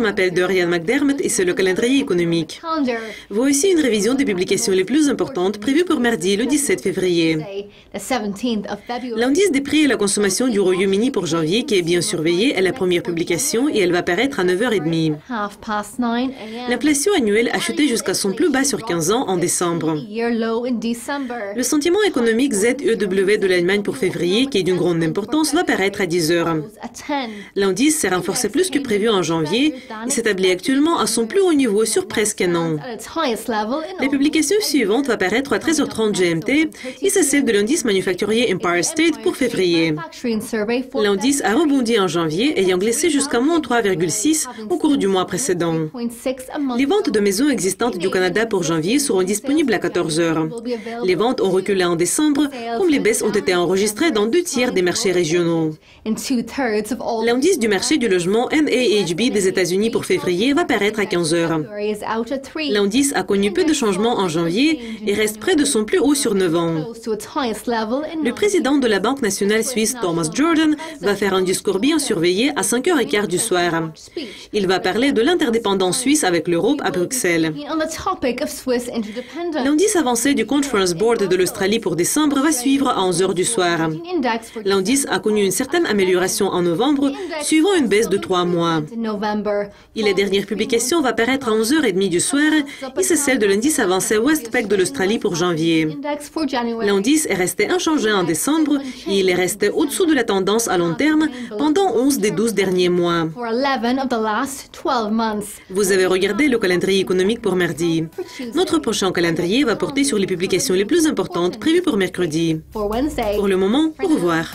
m'appelle Dorian McDermott et c'est le calendrier économique. Voici une révision des publications les plus importantes prévues pour mardi, le 17 février. L'indice des prix et la consommation du Royaume-Uni pour janvier, qui est bien surveillé, est la première publication et elle va paraître à 9h30. L'inflation annuelle a chuté jusqu'à son plus bas sur 15 ans en décembre. Le sentiment économique ZEW de l'Allemagne pour février, qui est d'une grande importance, va paraître à 10h. L'indice s'est renforcé plus que prévu en janvier et s'établit actuellement à son plus haut niveau sur presque un an. La publication suivante va paraître à 13h30 GMT et c'est celle de l'indice manufacturier Empire State pour février. L'indice a rebondi en janvier, ayant glissé jusqu'à moins 3,6 au cours du mois précédent. Les ventes de maisons existantes du Canada pour janvier seront disponibles à 14h. Les ventes ont reculé en décembre, comme les baisses ont été enregistrées dans 2/3 des marchés régionaux. L'indice du marché du logement NAHB des États-Unis pour février va paraître à 15h. L'indice a connu peu de changements en janvier et reste près de son plus haut sur 9 ans. Le président de la Banque nationale suisse, Thomas Jordan, va faire un discours bien surveillé à 5h15 du soir. Il va parler de l'interdépendance suisse avec l'Europe à Bruxelles. L'indice avancé du Conference Board de l'Australie pour décembre va suivre à 11h du soir. L'indice a connu une certaine amélioration en novembre, suivant une baisse de 3 mois. Et la dernière publication va paraître à 11h30 du soir et c'est celle de l'indice avancé Westpac de l'Australie pour janvier. L'indice est resté inchangé en décembre et il est resté au-dessous de la tendance à long terme pendant 11 des 12 derniers mois. Vous avez regardé le calendrier économique pour mardi. Notre prochain calendrier va porter sur les publications les plus importantes prévues pour mercredi. Pour le moment, au revoir.